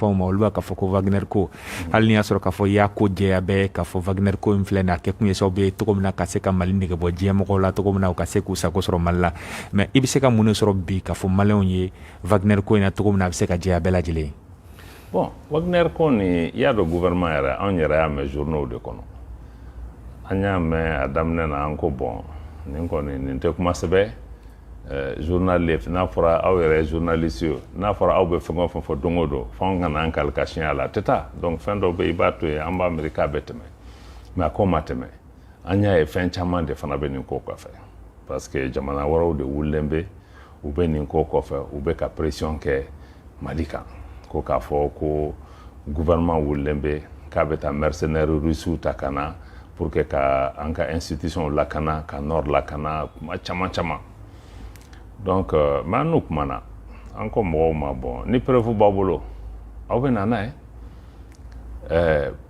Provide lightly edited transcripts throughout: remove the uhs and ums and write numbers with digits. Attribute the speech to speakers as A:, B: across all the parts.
A: fɛnw ma olu b'a k'a fɔ ko Wagner ko hali ni y'a sɔrɔ k'a fɔ i y'a ko jɛya bɛɛ k'a fɔ Wagner ko in filɛ nin a kɛ kun ye sababu ye cogo min na ka se ka Mali nege bɔ diɲɛmɔgɔw la cogo min na u ka se k'u sago sɔrɔ Mali la mais i bɛ se ka mun de sɔrɔ bi k'a fɔ maliyɛnw ye Wagner ko in na cogo min na a bɛ se ka jɛya bɛɛ lajɛlen.
B: Bon Wagner ko ni i y'a dɔn gouvernement yɛrɛ anw yɛrɛ y'a mɛn journaux de kɔnɔ an y'a mɛn a daminɛ na an ko bon nin kɔni nin tɛ kuma sɛbɛ journaliste n'a fɔra aw yɛrɛ journaliste ye n'a fɔra aw bɛ fɛn o fɛn fɔ don o don f'anw kana an kali ka siɲɛ a la a tɛ taa donc fɛn dɔw bɛ yen i b'a to yen an b'a miiri k'a bɛ tɛmɛ mais a ko ma tɛmɛ an y'a ye fɛn caman de fana bɛ nin ko kɔfɛ parce que jamana wɛrɛw de wulilen bɛ u bɛ nin ko kɔfɛ u bɛ ka pression kɛ Mali kan ko k'a fɔ ko gouvernement wulilen bɛ k'a bɛ taa mercenaires russes ta ka na pour que ka an ka institution lakana ka nord lakana kuma caman caman donc mais an n'u kumana an ko mɔgɔw ma bon ni preuve b'aw bolo aw bɛ na n'a ye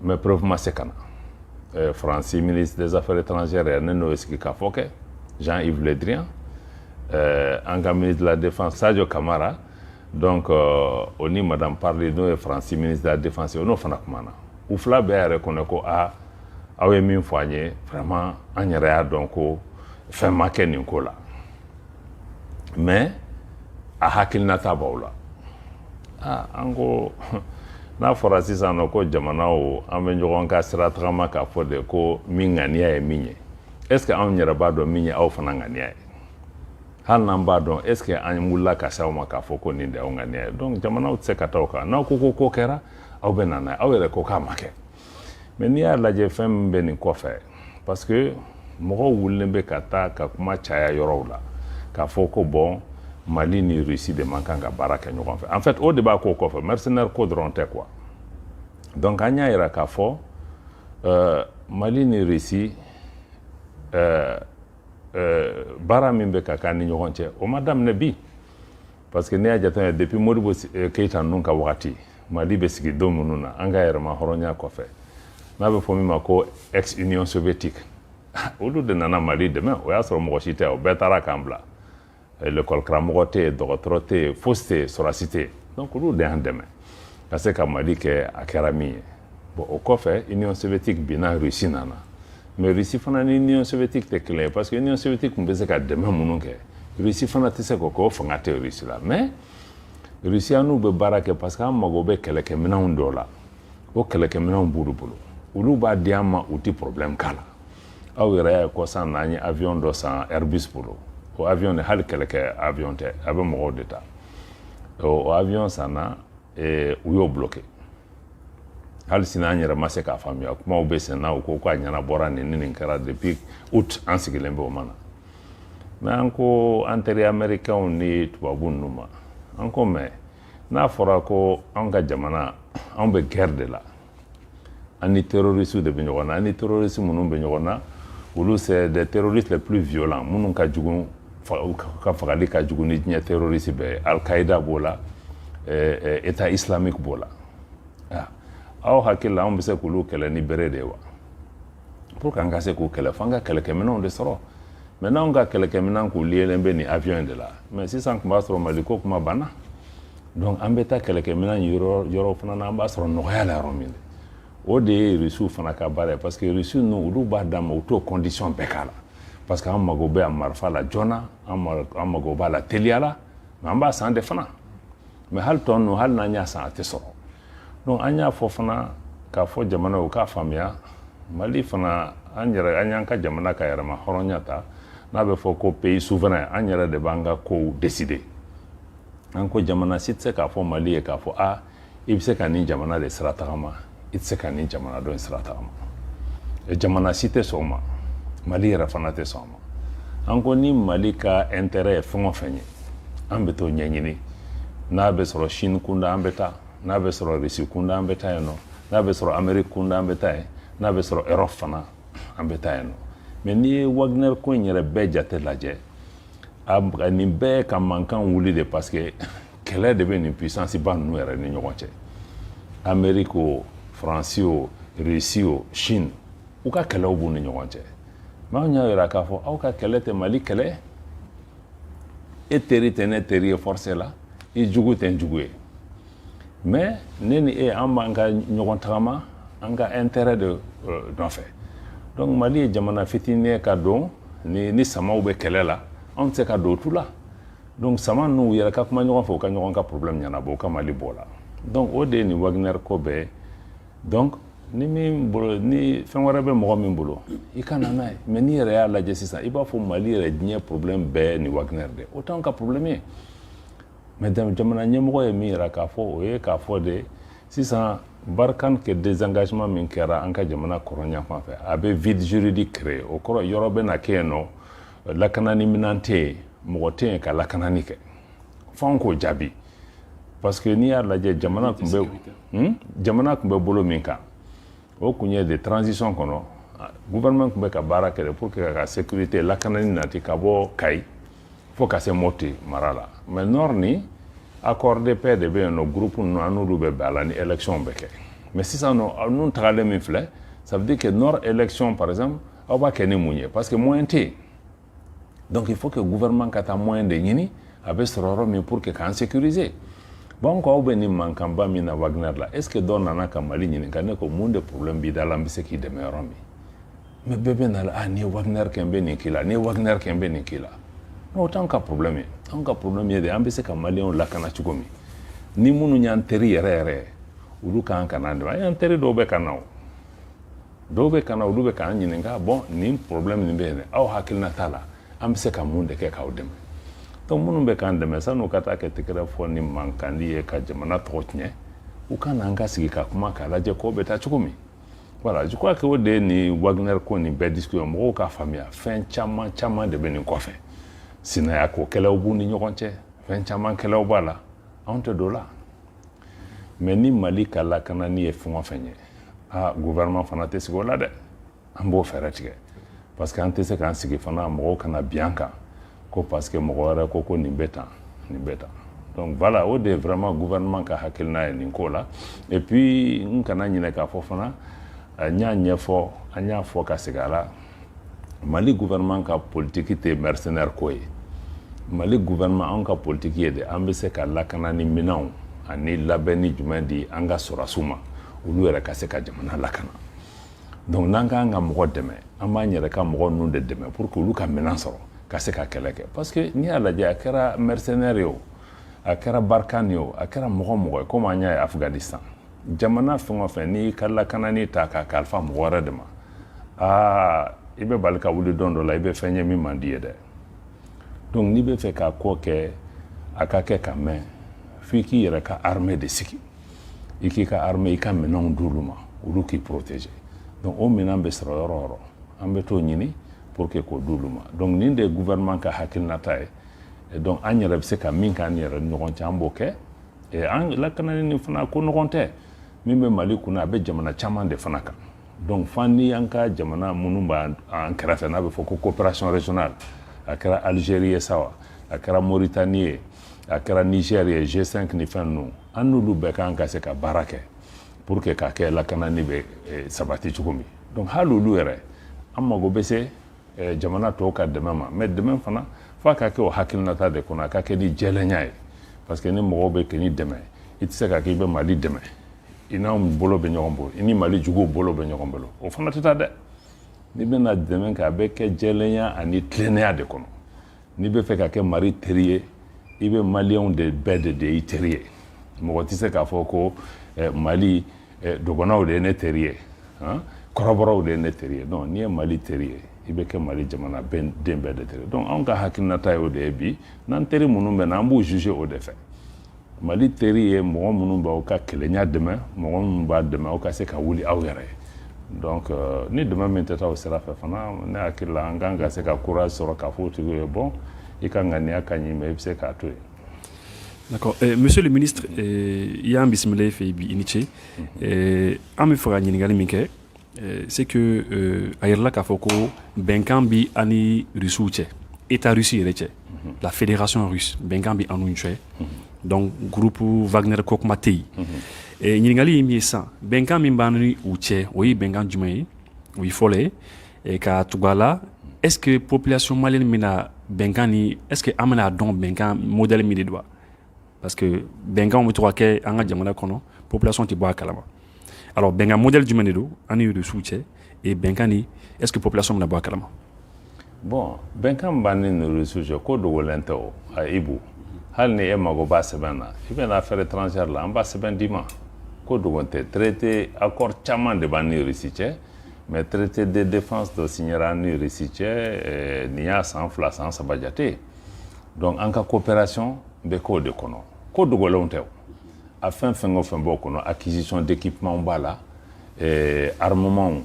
B: mais preuve ma se ka na Fransi ministre des affaires étrangères yɛrɛ ne n'o ye sigi k'a fɔ kɛ Jean-Yves Le Drian an ka ministre de la défense Sadio Camara donc o ni madame Parly n'o ye Fransi ministre de la défense o n'o fana kumana u fila bɛɛ yɛrɛ kɔnɔ ko aw ye min fɔ an ye vraiment an yɛrɛ y'a dɔn ko fɛn ma kɛ nin ko la mais a hakilinata b'aw la an ko n'a fɔra sisan nɔ ko jamanaw an bɛ ɲɔgɔn ka sira tagama k'a fɔ de ko min ŋaniya ye min ye est ce que anw yɛrɛ b'a dɔn min ye aw fana ŋaniya ye hali n'an b'a dɔn est ce que an wulila ka se aw ma k'a fɔ ko nin de y'aw ŋaniya ye donc jamanaw tɛ se ka taa o kan n'aw ko ko kɛra aw bɛ na n'a ye aw yɛrɛ ko k'a ma kɛ mais n'i y'a lajɛ fɛn min bɛ nin kɔfɛ parce que mɔgɔw wulilen bɛ ka taa ka kuma caya yɔrɔw la k'a fɔ ko bon Mali ni Russie de man kan ka baara kɛ ɲɔgɔn fɛ en fait o de b'a ko kɔfɛ mercenaire ko dɔrɔn tɛ quoi donc an y'a yira k'a fɔ Mali ni Russie baara min bɛ ka k'an ni ɲɔgɔn cɛ o ma daminɛ bi parce que n'i y'a jateminɛ depuis Modibo Keita ninnu ka wagati Mali bɛ sigi don minnu na an ka yɛrɛma hɔrɔnya kɔfɛ n'a bɛ fɔ min ma ko ex Union soviétique olu de nana Mali dɛmɛ o y'a sɔrɔ mɔgɔ si tɛ o bɛɛ taara k'an bila l'école karamɔgɔ tɛ yen dɔgɔtɔrɔ tɛ yen fosi tɛ yen sɔrɔsi tɛ yen donc olu de y'an dɛmɛ ka se ka Mali kɛ a kɛra min ye bon o kɔfɛ Union soviétique binna Russie nana mais Russie fana ni Union soviétique tɛ kelen ye parce que Union soviétique tun bɛ se ka dɛmɛ minnu kɛ Russie fana tɛ se k'o kɛ o fanga tɛ Russie la mais Russie n'u bɛ baara kɛ parce que an mago bɛ kɛlɛkɛminɛnw dɔw la o kɛlɛkɛminɛnw b'olu bolo olu b'a di an ma u tɛ problème k'a la aw yɛrɛ y'a ye kɔsan n'an ye avion dɔ san Airbus bolo o avion de hali kɛlɛkɛ avion tɛ a bɛ mɔgɔw de ta o avion sanna u y'o bloqué hali sini an yɛrɛ ma se k'a faamuya kumaw bɛ sen na u ko k'a ɲɛnabɔra nin kɛra depuis août an sigilen bɛ o ma na mais an ko an teri américains ni tubabu ninnu ma an ko mais n'a fɔra ko an ka jamana an bɛ guerre de la an ni terroristes de bɛ ɲɔgɔn na an ni terroristes minnu bɛ ɲɔgɔn na olu c'est des terroristes les plus violents minnu ka jugu ka fagali ka jugu ni diɲɛ terroriste bɛɛ Al-Qaïda b'o la État islamique b'o la aw hakili la an bɛ se k'olu kɛlɛ ni bere de ye wa pour que an ka se k'u kɛlɛ f'an ka kɛlɛkɛminɛnw de sɔrɔ mais n'anw ka kɛlɛkɛminɛn k'u lielen bɛ nin avion de la mais sisan tun b'a sɔrɔ Mali ko kuma banna donc an bɛ taa kɛlɛkɛminɛn yɔrɔ fana na an b'a sɔrɔ nɔgɔya la yɔrɔ min de o de ye Russiw fana ka baara ye parce que Russiw ninnu olu b'a d'an ma u t'o condition bɛɛ k'a la parce que an mago bɛ a marifa la joona an mago b'a la teliya la mais an b'a san de fana mais hali tɔ ninnu hali n'an y'a san a tɛ sɔrɔ donc an y'a fɔ fana k'a fɔ jamanaw k'a faamuya Mali fana an y'an ka jamana ka yɛrɛma hɔrɔnya ta n'a bɛ fɔ ko pays souverain an yɛrɛ de b'an ka kow décider an ko jamana si tɛ se k'a fɔ Mali ye k'a fɔ i bɛ se ka nin jamana de sira tagama i tɛ se ka nin jamana dɔ in sira tagama jamana si tɛ sɔn o ma Mali yɛrɛ fana tɛ sɔn o ma an ko ni Mali ka intérêt ye fɛn o fɛn ye an bɛ t'o ɲɛɲini n'a bɛ sɔrɔ Chine kunda an bɛ taa n'a bɛ sɔrɔ Russie kunda an bɛ taa yen nɔ n'a bɛ sɔrɔ Amérique kunda an bɛ taa yen n'a bɛ sɔrɔ Europe fana an bɛ taa yen nɔ mais n'i ye Wagner ko in yɛrɛ bɛɛ jate lajɛ nin bɛɛ ka mankan wuli de parce que kɛlɛ de bɛ nin puissance ba ninnu yɛrɛ ni ɲɔgɔn cɛ Amérique o France o Russie o Chine u ka kɛlɛw b'u ni ɲɔgɔn cɛ mais anw y'a yira k'a fɔ aw ka kɛlɛ tɛ Mali kɛlɛ e teri tɛ ne teri ye forcé la i jugu tɛ n jugu ye mais ne ni e an b'an ka ɲɔgɔn tagama an ka intérêt de nɔfɛ donc Mali ye jamana fitinin ye ka don ni samaw bɛ kɛlɛ la anw tɛ se ka don tu la donc sama n'u yɛrɛ ka kuma ɲɔgɔn fɛ u ka ɲɔgɔn ka problème ɲɛnabɔ u ka Mali bɔ la donc o de ye nin Wagner ko bɛɛ donc ni min bolo ni fɛn wɛrɛ bɛ mɔgɔ min bolo i ka na n'a ye mais n'i yɛrɛ y'a lajɛ sisan i b'a fɔ Mali yɛrɛ diɲɛ problème bɛɛ ni Wagner de o t'anw ka problème ye mais jamana ɲɛmɔgɔ ye min yɛrɛ k'a fɔ o ye k'a fɔ de sisan Barkhane ke désengagement min kɛra an ka jamana kɔrɔnya fan fɛ a bɛ vide juridique créé o kɔrɔ yɔrɔ bɛ na kɛ yen nɔ lakanani minan tɛ yen mɔgɔ tɛ yen ka lakanani kɛ f'anw k'o jaabi parce que n'i y'a lajɛ jamana tun bɛ bolo min kan o kun ye de transition kɔnɔ gouvernement tun bɛ ka baara kɛ pour que ka sécurité lakanani nati ka bɔ Kayi fo ka se Mopti mara la mais nord ni accord de paix de bɛ yen nɔ groupe ninnu an n'olu bɛ bɛn a la ni élection bɛ kɛ mais sisan nɔ ninnu tagalen min filɛ ça veut dire que nord élection par exemple aw b'a kɛ ni mun ye parce que moyen tɛ yen donc il faut que gouvernement ka taa moyen de ɲini a bɛ sɔrɔ yɔrɔ min pour que k'an sécuriser bon ko aw bɛ nin mankanba min na Wagner la est ce que dɔ nana ka Mali ɲininka ne ko mun de problème b'i da la n bɛ se k'i dɛmɛ yɔrɔ min mais bɛɛ bɛ na la nin ye Wagner kɛ n bɛ nin k'i la nin ye Wagner kɛ n bɛ nin k'i la non o t'anw ka problème ye anw ka problème ye de an bɛ se ka maliyɛnw lakana cogo min ni minnu y'an teri yɛrɛ yɛrɛ olu k'an kana dɛmɛ an y'an teri dɔw bɛ ka na o dɔw bɛ ka na olu bɛ k'an ɲininka bon nin problème nin bɛ yen dɛ aw hakilina t'a la an bɛ se ka mun de kɛ k'aw dɛmɛ donc minnu bɛ k'an dɛmɛ san'u ka taa kɛ tɛgɛrɛ fɔ ni mankandi ye ka jamana tɔgɔ tiɲɛ u ka na an ka sigi ka kuma k'a lajɛ k'o bɛ taa cogo min voilà je crois que o de ye nin Wagner ko nin bɛɛ discussion mɔgɔw k'a faamuya fɛn caman caman de bɛ nin kɔfɛ sinaya ko kɛlɛw b'u ni ɲɔgɔn cɛ fɛn caman kɛlɛw b'a la anw tɛ don la mais ni Mali ka lakanani ye fɛn o fɛn ye gouvernement fana tɛ sigi o la dɛ an b'o fɛɛrɛ tigɛ parce que an tɛ se k'an sigi fana mɔgɔw kana bi an kan ko parce que mɔgɔ wɛrɛ ko nin bɛ tan nin bɛ tan donc voilà o de ye vraiment gouvernement ka hakilina ye nin ko la et puis n kana ɲinɛ k'a fɔ fana n y'a ɲɛfɔ an y'a fɔ ka segin a la Mali gouvernement ka politique tɛ mercenaire ko ye Mali gouvernement anw ka politique ye de an bɛ se ka lakanani minanw ani labɛnni jumɛn di an ka sɔrɔsiw ma olu yɛrɛ ka se ka jamana lakana donc n'an k'an ka mɔgɔ dɛmɛ an b'an yɛrɛ ka mɔgɔ ninnu de dɛmɛ pour que olu ka minɛn sɔrɔ ka se ka kɛlɛ kɛ parce que n'i y'a lajɛ a kɛra mercenaire ye o a kɛra Barkhane ye o a kɛra mɔgɔ ye komi an y'a ye Afganistan jamana fɛn o fɛn n'i ka lakanani ta k'a kalifa mɔgɔ wɛrɛ de ma i bɛ bali ka wuli don dɔ la i bɛ fɛn ye min man di ye dɛ donc n'i bɛ fɛ ka ko kɛ a ka kɛ ka mɛn f'i k'i yɛrɛ ka armée de sigi i k'i ka armée i ka minɛnw d'olu ma olu k'i protéger donc o minɛn bɛ sɔrɔ yɔrɔ o yɔrɔ an bɛ t'o ɲini pour que k'o d'olu ma donc nin de ye gouvernement ka hakilinata ye donc an yɛrɛ bɛ se ka min k'an yɛrɛ ni ɲɔgɔn cɛ an b'o kɛ an lakanani nin fana ko nɔgɔn tɛ min bɛ Mali kunna a bɛ jamana caman de fana kan donc fan ni an ka jamana minnu b'an kɛrɛfɛ n'a bɛ fɔ ko coopération régionale a kɛra Algérie ye sa wa a kɛra Mauritanie ye a kɛra Niger ye G5 ni fɛn ninnu an n'olu bɛɛ kan ka se ka baara kɛ pour que k'a kɛ lakanani bɛ sabati cogo min donc hali olu yɛrɛ an mago bɛ se jamana tɔw ka dɛmɛ ma mais dɛmɛ fana f'a ka kɛ o hakilinata de kɔnɔ a ka kɛ ni jɛlɛnya ye parce que ni mɔgɔw bɛ kɛ ni dɛmɛ i tɛ se ka kɛ i bɛ Mali dɛmɛ i n'anw bolo bɛ ɲɔgɔn bolo i ni Mali juguw bolo bɛ ɲɔgɔn bolo o fana tɛ taa dɛ n'i bɛna dɛmɛ kɛ a bɛ kɛ jɛlɛnya ani tilennenya de kɔnɔ n'i bɛ fɛ ka kɛ Mali teri ye i bɛ maliyɛnw de bɛɛ de i teri ye mɔgɔ tɛ se k'a fɔ ko Mali dɔgɔnɔw de ye ne teri ye kɔrɔbɔrɔw de ye ne teri ye non n'i ye Mali teri ye i bɛ kɛ Mali jamana den bɛɛ de teri donc anw ka hakilinata ye o de ye bi n'an teri minnu bɛ na an b'u juger o de fɛ Mali teri ye mɔgɔ minnu b'aw ka kɛlɛɲa dɛmɛ mɔgɔ minnu b'a dɛmɛ aw ka se ka wuli aw yɛrɛ ye donc ni dɛmɛ min tɛ taa o sira fɛ fana ne hakili la an kan ka se ka courage sɔrɔ k'a fɔ o tigi ye bon i ka ŋaniya ka ɲi mais i bɛ se k'a to yen.
C: D'accord. Monsieur le ministre, il y a un bismillah fait initié. En me fera ɲininkali min kɛ c'est que a yɛrɛla k'a fɔ ko bɛnkan bi ani Russiw cɛ État russe yɛrɛ cɛ la fédération russe bɛnkan bi anu cɛ donc groupe Wagner ko kuma tɛ yen ɲininkali ye min ye sisan bɛnkan min b'an ni u cɛ o ye bɛnkan jumɛn ye o ye fɔlɔ ye ka tugu a la est-ce que population malienne bɛna bɛnkan ni est-ce que an bɛna dɔn bɛnkan modèle min de don wa parce que bɛnkan bɛ to ka kɛ an ka jamana kɔnɔ population tɛ bɔ a kalama alors bɛnkan modèle jumɛn de don an ni reçu cɛ et bɛnkan ni est ce que population bɛna bɔ a kalama
B: bon bɛnkan b'an ni reçu cɛ ko dogolen tɛ o a Ibu hali ni e mago b'a sɛbɛn na i bɛna affaire étrangère la an b'a sɛbɛn d'i ma ko dogon tɛ traité accord caman de b'an ni Russie cɛ mais traité de défense dɔ signera an ni Russie cɛ nin y'a san 2 san 3 jate donc en cas coopération bɛ k'o de kɔnɔ ko dogolenw tɛ o a fɛn fɛn o fɛn b'o kɔnɔ acquisition d'équipement b'a la armement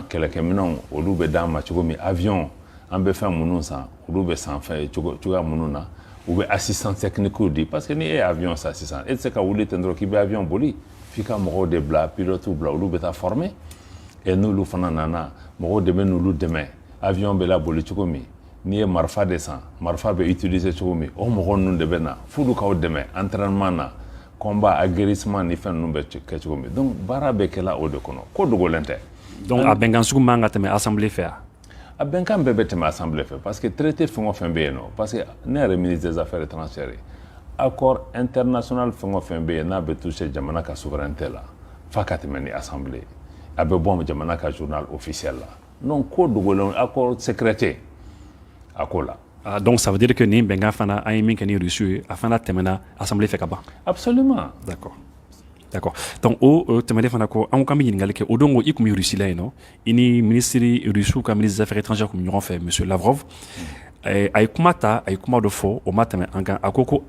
B: kɛlɛkɛminɛnw olu bɛ d'an ma cogo min avion an bɛ fɛn minnu san olu bɛ san fɛn cogoya minnu na u bɛ assistance technique di parce que ni e ye avion san sisan e tɛ se ka wuli ten dɔrɔn k'i bɛ avion boli f'i ka mɔgɔw de bila pilote bila olu bɛ taa former et n'olu fana nana mɔgɔw de bɛ n'olu dɛmɛ avion bɛ laboli cogo min n'i ye marifa de san marifa bɛ utiliser cogo min o mɔgɔ ninnu de bɛ na f'olu k'aw dɛmɛ entraînement na combat aguerrissement ni fɛn ninnu bɛ kɛ cogo min donc baara bɛ kɛla o de kɔnɔ ko dogolen tɛ
C: donc a bɛnkan sugu man ka tɛmɛ assemblée fɛ a
B: a bɛnkan bɛɛ bɛ tɛmɛ assemblée fɛ parce que traité fɛn o fɛn bɛ yen nɔ parce que ne yɛrɛ ministre des affaires étrangères accord international fɛn o fɛn bɛ yen n'a bɛ toucher jamana ka souveraineté la f'a ka tɛmɛ ni assemblée a bɛ bɔ jamana ka journal officiel la donc ko dogolen accord secret a ko la
C: donc ça veut dire que nin bɛnkan fana an ye min kɛ ni reçu ye a fana tɛmɛna assemblée fɛ ka ban
B: absolument
C: d'accord d'accord donc o tɛmɛnen fana kɔ an kan bɛ ɲininkali kɛ o don ko i tun bɛ Russie la yen nɔ i ni ministre russe ka ministre des affaires étrangères tun bɛ ɲɔgɔn fɛ monsieur Lavrov a ye kuma ta a ye kuma dɔ fɔ o ma tɛmɛ an kan a ko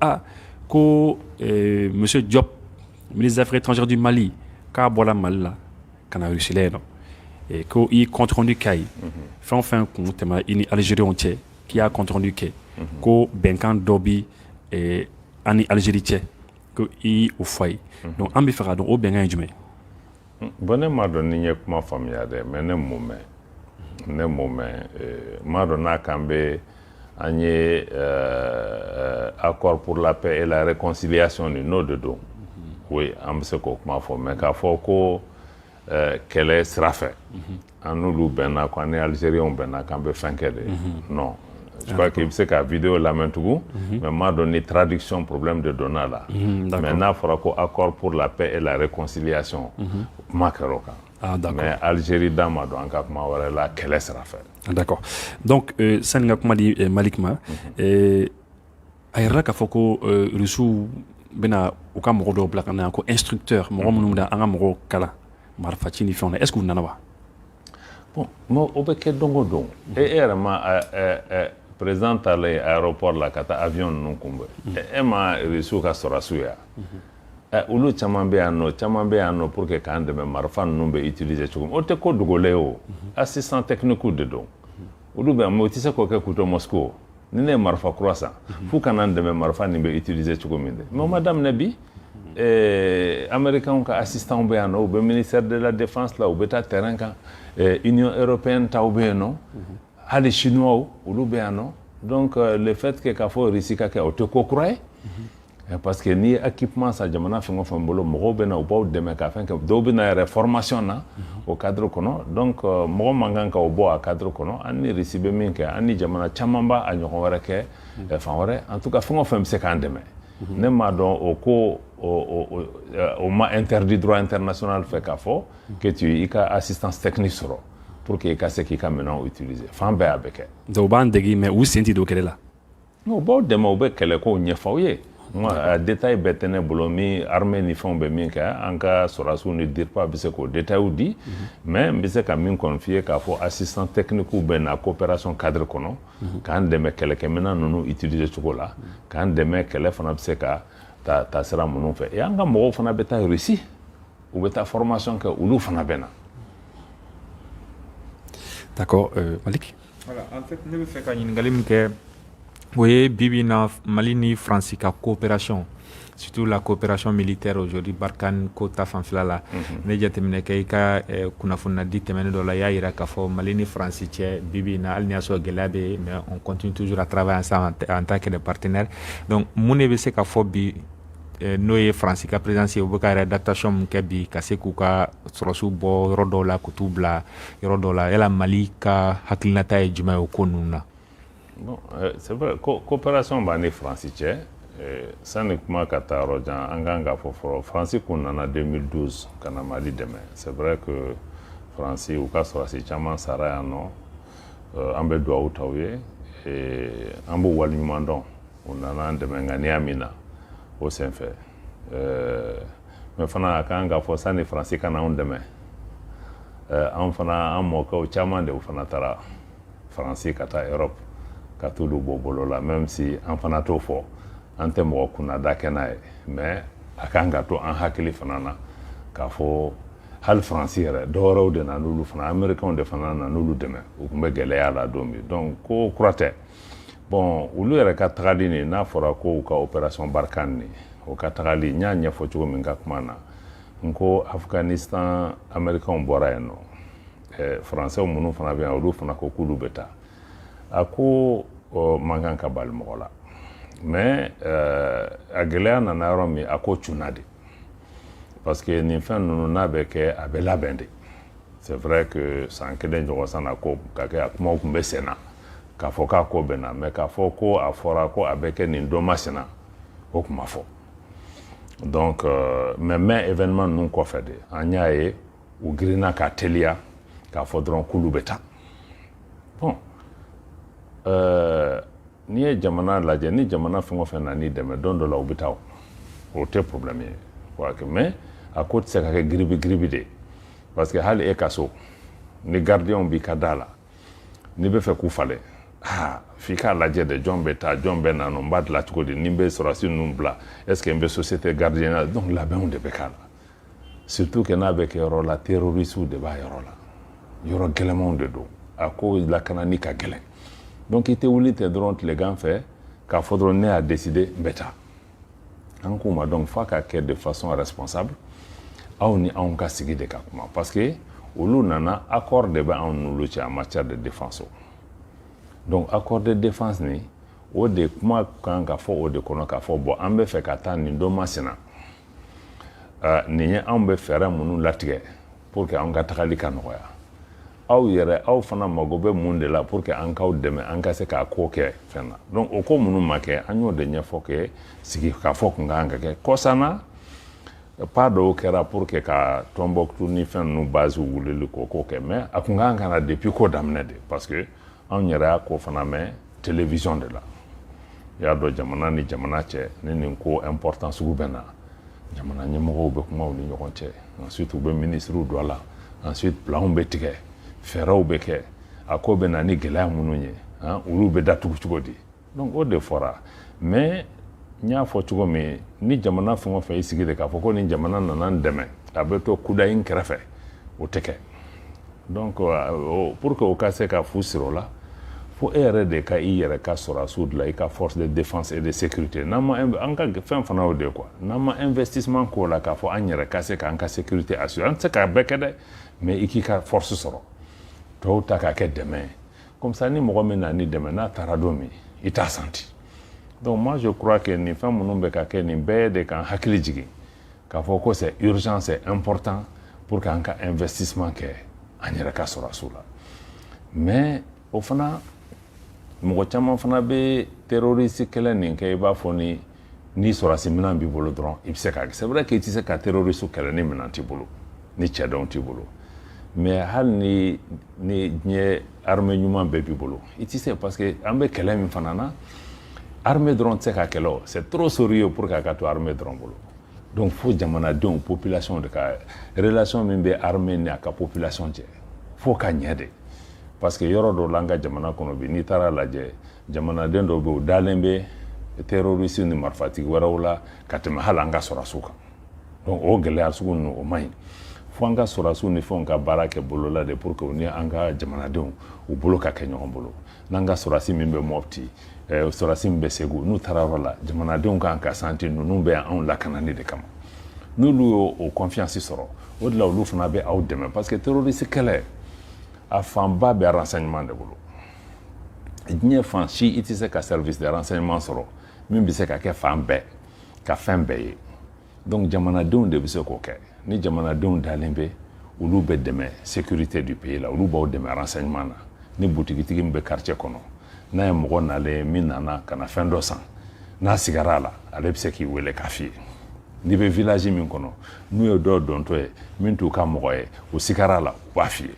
C: ko monsieur Diop ministre des affaires étrangères du Mali k'a bɔra Mali la ka na Russie la yen nɔ ko i compte rendu k'a ye fɛn o fɛn kun tɛmɛ i ni Algériens cɛ k'i y'a compte rendu kɛ ko bɛnkan dɔ bi an ni Algérie cɛ ko i o fɔ a ye donc an bɛ fɛ ka dɔn o bɛnkan ye jumɛn
B: bon ne m'a dɔn ni n ye kuma faamuya dɛ mais ne m'o mɛn m'a dɔn n'a kan bɛ an ye accord pour la paix et la réconciliation ni n'o de don oui an bɛ se k'o kuma fɔ mais k'a fɔ ko kɛlɛ sira fɛ an n'olu bɛnna ko an ni Algériens bɛnna k'an bɛ fɛn kɛ de non je crois qu'il bɛ se ka vidéo lamɛn tugun mais m'a dɔn ni traduction problème de donna la mais n'a fɔra ko accord pour la paix et la réconciliation kuma kɛra o kan mais Algérie da ma dɔn an ka kuma wɛrɛ la kɛlɛ sira fɛ
C: d'accord donc sani ka kuma di Malik ma a yɛrɛ k'a fɔ ko russiw bɛna u ka mɔgɔ dɔw bila ka na ko instructeur mɔgɔ minnu bɛna an ka mɔgɔw kalan marifaci ni fɛnw na est ce que u nana wa
B: bon o bɛ kɛ don o don e yɛrɛ ma président taalen aéroport la ka taa avion ninnu kunbɛn e ma reçu ka sɔrɔsiw ya olu caman bɛ yan nɔ pour que k'an dɛmɛ marifa ninnu bɛ utiliser cogo min o tɛ ko dogolen ye o assistant technique de don olu bɛ yan mais o tɛ se k'o kɛ k'u to Moscou ni ne ye marifa kura san f'u ka na n dɛmɛ marifa nin bɛ utiliser cogo min de mais o ma daminɛ bi américains ka assistant bɛ yan nɔ u bɛ ministère de la défense la u bɛ taa terrain kan union européenne taw bɛ yen nɔ hali chinois olu bɛ yan nɔ donc le fait que k'a fɔ Russie ka kɛ o tɛ ko kura ye parce que ni équipement sa jamana fɛn o fɛn bolo mɔgɔw bɛ na u b'aw dɛmɛ ka fɛn kɛ dɔw bɛ na yɛrɛ formation na o cadre kɔnɔ donc mɔgɔ man kan ka o bɔ a cadre kɔnɔ an ni Russie bɛ min kɛ an ni jamana caman b'a a ɲɔgɔn wɛrɛ kɛ fan wɛrɛ en tout cas fɛn o fɛn bɛ se k'an dɛmɛ ne m'a dɔn o ko o ma interdit droit international fɛ k'a fɔ que tu i ka assistance technique sɔrɔ pour que i ka se k'i ka minɛnw utiliser fan bɛɛ a bɛ kɛ
C: donc u b'an degi mais u sen tɛ don kɛlɛ la
B: u b'aw dɛmɛ u bɛ kɛlɛkow ɲɛfɔ aw ye a détail bɛɛ tɛ ne bolo min armée ni fɛnw bɛ min kɛ an ka sɔrɔsiw ni DIRPA bɛ se k'o détails di mais n bɛ se ka min confier k'a fɔ assistant technique bɛ na coopération cadre kɔnɔ k'an dɛmɛ kɛlɛkɛminɛn ninnu utiliser cogo la k'an dɛmɛ kɛlɛ fana bɛ se ka taa sira minnu fɛ et an ka mɔgɔw fana bɛ taa Russie u bɛ taa formation kɛ olu fana bɛ na.
C: d'accord Malik.
A: voilà en fait ne bɛ fɛ ka ɲininkali min kɛ o ye bibi na Mali ni France ka coopération surtout la coopération militaire aujourd'hui Barkhane ko ta fanfɛla la ne jateminɛ kɛ i ka kunnafoni di tɛmɛnen dɔ la i y'a yira k'a fɔ Mali ni France cɛ bibi na hali ni y'a sɔrɔ gɛlɛya bɛ yen mais on continue toujours à travailler ensemble en tant que des partenaires donc mun de bɛ se ka fɔ bi n'o ye France ka présidence ye u bɛ ka adaptation min kɛ bi ka se k'u ka sɔrɔsiw bɔ yɔrɔ dɔw la k'u t'u bila yɔrɔ dɔw la yala Mali ka hakilinata ye jumɛn ye o ko ninnu na.
B: Bon, c'est vrai, coopération b'an ni France cɛ sani kuma ka taa yɔrɔ jan an kan k'a fɔ fɔlɔ faransi kun nana 2012 ka na mali dɛmɛ c'est vrai que faransi u ka sɔrɔsi caman sara yan nɔ an bɛ duwawu t'aw ye an b'u waleɲuman dɔn u nana an dɛmɛ ŋaniya min na o sen fɛ mɛ fana a kan k'a fɔ sani faransi ka na anw dɛmɛ an fana an mɔkɛw caman de u fana taara faransi ka taa Europe ka t'olu bɔ bolo la même si an fana t'o fɔ an tɛ mɔgɔ kunnada kɛ n'a ye mais a kan ka to an hakili fana na k'a fɔ hali faransi yɛrɛ dɔwɛrɛw de na n'olu fana américains de fana na n'olu dɛmɛ u tun bɛ gɛlɛya la don min donc ko kura tɛ bon olu yɛrɛ ka tagali nin n'a fɔra ko u ka opération Barkhane nin o ka tagali n y'a ɲɛfɔ cogo min ka kuma na n ko Afghanistan américains bɔra yen nɔ français minnu fana bɛ yan olu fana ko k'olu bɛ taa a ko man kan ka bali mɔgɔ la mais a gɛlɛya nana yɔrɔ min a ko cunna de parce que nin fɛn ninnu n'a bɛ kɛ a bɛ labɛn de c'est vrai que san kelen ɲɔgɔn san na ko ka kɛ a kumaw tun bɛ sen na k'a fɔ k'a ko bɛ na mais k'a fɔ ko a fɔra ko a bɛ kɛ nin don masina o tun ma fɔ donc mais événement ninnu kɔfɛ de an y'a ye u girinna ka teliya k'a fɔ dɔrɔn k'olu bɛ taa bon n'i ye jamana lajɛ ni jamana fɛn o fɛn nan'i dɛmɛ don dɔ la u bɛ taa o tɛ problème ye mais a ko tɛ se ka kɛ giribi de parce que hali e ka so ni gardien b'i ka da la n'i bɛ fɛ k'u falen f'i k'a lajɛ de jɔn bɛ taa jɔn bɛ na n b'a dilan cogo di ni n bɛ sɔrɔdasi ninnu bila est ce que n bɛ société gardien na donc labɛnw de bɛ k'a la surtout que n'a bɛ kɛ yɔrɔ la terroristes de b'a yɔrɔ la yɔrɔ gɛlɛmanw de don a ko lakanani ka gɛlɛn donc i tɛ wuli ten dɔrɔn tilegan fɛ k'a fɔ dɔrɔn ne y'a décidé n bɛ taa an k'u ma donc f'a ka kɛ de façon responsable aw ni anw ka sigi de ka kuma parce que olu nana accord de bɛ anw n'olu cɛ en matière de défense donc accord de défense ni o de kuma kan ka fɔ o de kɔnɔ k'a fɔ bon an bɛ fɛ ka taa nin don masina nin ye anw bɛ fɛɛrɛ minnu latigɛ pour que an ka tagali ka nɔgɔya aw yɛrɛ aw fana mago bɛ mun de la pour que an k'aw dɛmɛ an ka se k'a ko kɛ fɛn na donc o ko minnu ma kɛ an y'o de ɲɛfɔ kɛ sigi k'a fɔ kun kan ka kɛ kɔsana pas dɔw kɛra pour que ka Tombouctou ni fɛn ninnu base wulili k'o kɛ mais a kun kan ka na depuis ko daminɛ de parce que anw yɛrɛ y'a ko fana mɛn télévision de la i y'a dɔn jamana ni jamana cɛ ni nin ko important sugu bɛ na jamana ɲɛmɔgɔw bɛ kuma u ni ɲɔgɔn cɛ ensuite u bɛ ministres don a la ensuite planw bɛ tigɛ fɛɛrɛw bɛ kɛ a ko bɛ na ni gɛlɛya minnu ye olu bɛ datugu cogo di donc o de fɔra mais n y'a fɔ cogo min ni jamana fɛn o fɛn y'i sigi de k'a fɔ ko ni jamana nana n dɛmɛ a bɛ to kudayi in kɛrɛfɛ o tɛ kɛ donc pour que o ka se ka fu siri o la fo e yɛrɛ de ka i yɛrɛ ka sɔrɔdasiw dilan i ka force de défense et de sécurité n'an ma an ka fɛn fana o de quoi n'an ma investissement k'o la k'a fɔ an yɛrɛ ka se k'an ka sécurité assurer an tɛ se k'a bɛɛ kɛ dɛ mais i k'i ka force sɔrɔ tɔw ta k'a kɛ dɛmɛ comme ça ni mɔgɔ min na ni dɛmɛ n'a taara don min i t'a senti donc moi je crois que nin fɛn minnu bɛ ka kɛ nin bɛɛ de k'an hakili jigin k'a fɔ ko c'est urgent c'est important pour que an ka investissement kɛ an yɛrɛ ka sɔrɔdasiw la mais o fana mɔgɔ caman fana bɛ terroriste kɛlɛ nin kɛ i b'a fɔ ni sɔrɔdasi minɛn b'i bolo dɔrɔn i bɛ se k'a kɛ c'est vrai que i tɛ se ka terroriste kɛlɛ ni minɛn t'i bolo ni cɛdɔn t'i bolo mais hali ni diɲɛ armée ɲuman bɛɛ b'i bolo i tɛ se parce que an bɛ kɛlɛ min fana na armée dɔrɔn tɛ se ka kɛlɛ o c'est trop sérieux pour que a ka to armée dɔrɔn bolo donc fo jamanadenw population de ka relation min bɛ armée ni a ka population cɛ fo ka ɲɛ de parce que yɔrɔ dɔw la an ka jamana kɔnɔ bi n'i taara lajɛ jamanaden dɔw bɛ yen u dalen bɛ terroriste ni marifatigi wɛrɛw la ka tɛmɛ hali an ka sɔrɔdasiw kan donc o gɛlɛya sugu ninnu o man ɲi fo an ka sɔrɔdasiw ni fɛnw ka baara kɛ bolola de pour que u ni an ka jamanadenw u bolo ka kɛ ɲɔgɔn bolo n'an ka sɔrɔdasi min bɛ Mopti sɔrɔdasi min bɛ Segu n'u taara yɔrɔ la jamanadenw kan ka santi ninnu bɛ anw lakanani de kama n'olu y'o confiance sɔrɔ o de la olu fana bɛ aw dɛmɛ parce que terroriste kɛlɛ a fanba bɛ renseignement de bolo diɲɛ fan si i tɛ se ka service de renseignement sɔrɔ min bɛ se ka kɛ fan bɛɛ ka fɛn bɛɛ ye donc jamanadenw de bɛ se k'o kɛ ni jamanadenw dalen bɛ olu bɛ dɛmɛ sécurité du pays la olu b'aw dɛmɛ renseignement na ni butigitigi min bɛ quartier kɔnɔ n'a ye mɔgɔ nalen min nana ka na fɛn dɔ san n'a sigara la ale bɛ se k'i wele k'a f'i ye n'i bɛ village min kɔnɔ n'u ye dɔw dɔntɔ ye min t'u ka mɔgɔ ye o sigara la u b'a f'i ye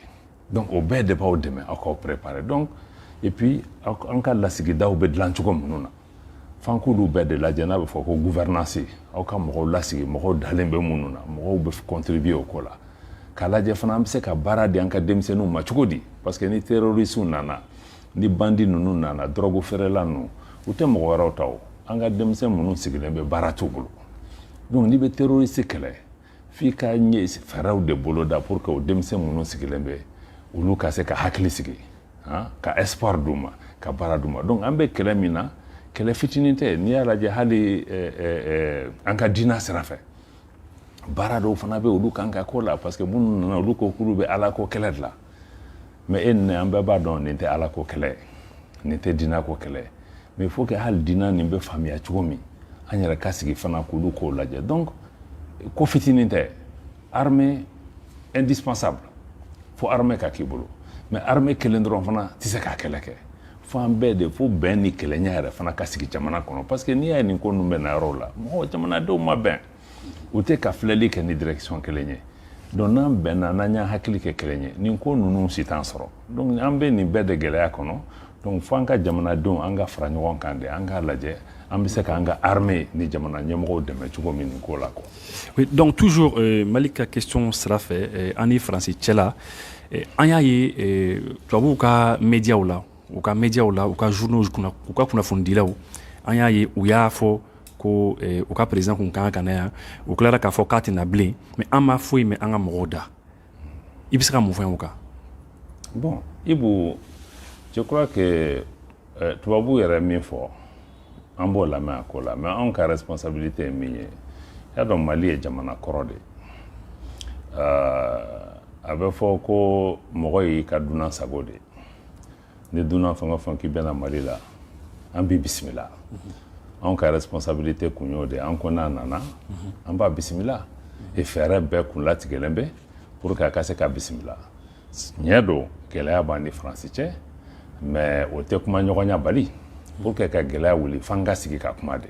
B: donc o bɛɛ de b'aw dɛmɛ aw k'aw préparer donc et puis an ka lasigidaw bɛ dilan cogo minnu na f'an k'olu bɛɛ de lajɛ n'a bɛ fɔ ko gouvernance aw ka mɔgɔw lasigi mɔgɔw dalen bɛ minnu na mɔgɔw bɛ contribuer o ko la k'a lajɛ fana an bɛ se ka baara di an ka denmisɛnninw ma cogo di parce que ni terroristes nana ni bandits ninnu nana drogue feerela ninnu u tɛ mɔgɔ wɛrɛw ta o an ka denmisɛn minnu sigilen bɛ baara t'u bolo donc n'i bɛ terroriste kɛlɛ f'i ka ɲɛ fɛɛrɛw de bolo da pour que o denmisɛn minnu sigilen bɛ olu ka se ka hakili sigi ka espoir d'u ma ka baara d'u ma donc an bɛ kɛlɛ min na kɛlɛ fitinin tɛ n'i y'a lajɛ hali an ka diinɛ sira fɛ baara dɔw fana bɛ olu kan ka ko la parce que minnu nana olu ko k'olu bɛ ala ko kɛlɛ de la mais e ni an bɛɛ b'a dɔn nin tɛ ala ko kɛlɛ nin tɛ diinɛ ko kɛlɛ mais il faut que hali diinɛ nin bɛ faamuya cogo min an yɛrɛ ka sigi fana k'olu k'o lajɛ donc ko fitinin tɛ armée indispensable fo armée ka k'i bolo mais armée kelen dɔrɔn fana tɛ se k'a kɛlɛ kɛ fo an bɛɛ de fo bɛn ni kɛlɛɲɛ yɛrɛ fana ka sigi jamana kɔnɔ parce que n'i y'a ye nin ko ninnu bɛ na yɔrɔ la mɔgɔ jamanadenw ma bɛn u tɛ ka filɛli kɛ ni direction kelen ye donc n'an bɛnna n'an y'a hakili kɛ kelen ye nin ko ninnu si t'an sɔrɔ donc an bɛ nin bɛɛ de gɛlɛya kɔnɔ donc fo an ka jamanadenw an ka fara ɲɔgɔn kan de an k'a lajɛ an bɛ se k'an ka armée ni jamana ɲɛmɔgɔw dɛmɛ cogo min nin ko la quoi.
C: Oui, donc toujours Mali ka question sira fɛ an ni Faransi cɛ la an y'a ye tubabuw ka médiaw la u ka journaux u ka kunnafonidilaw an y'a ye u y'a fɔ ko u ka président kun kan ka na yan u tilara k'a fɔ k'a tɛna bilen mais an ma foyi mɛn an ka mɔgɔw da i bɛ se ka mun fɔ o kan.
B: Bon Ibou, je crois que tubabuw yɛrɛ min fɔ an b'o lamɛn a ko la mais anw ka responsabilité ye min ye i y'a dɔn Mali ye jamana kɔrɔ de a bɛ fɔ ko mɔgɔ y'i ka dunan sago de ni dunan fɛn o fɛn k'i bɛna Mali la an b'i bisimila anw ka responsabilité kun y'o de an ko n'a nana an b'a bisimila et fɛɛrɛ bɛɛ kun latigɛlen bɛ pour que a ka se ka bisimila tiɲɛ don gɛlɛya b'an ni Faransi cɛ mais o tɛ kuma ɲɔgɔnya bali pour que ka gɛlɛya wuli f'an ka sigi ka kuma de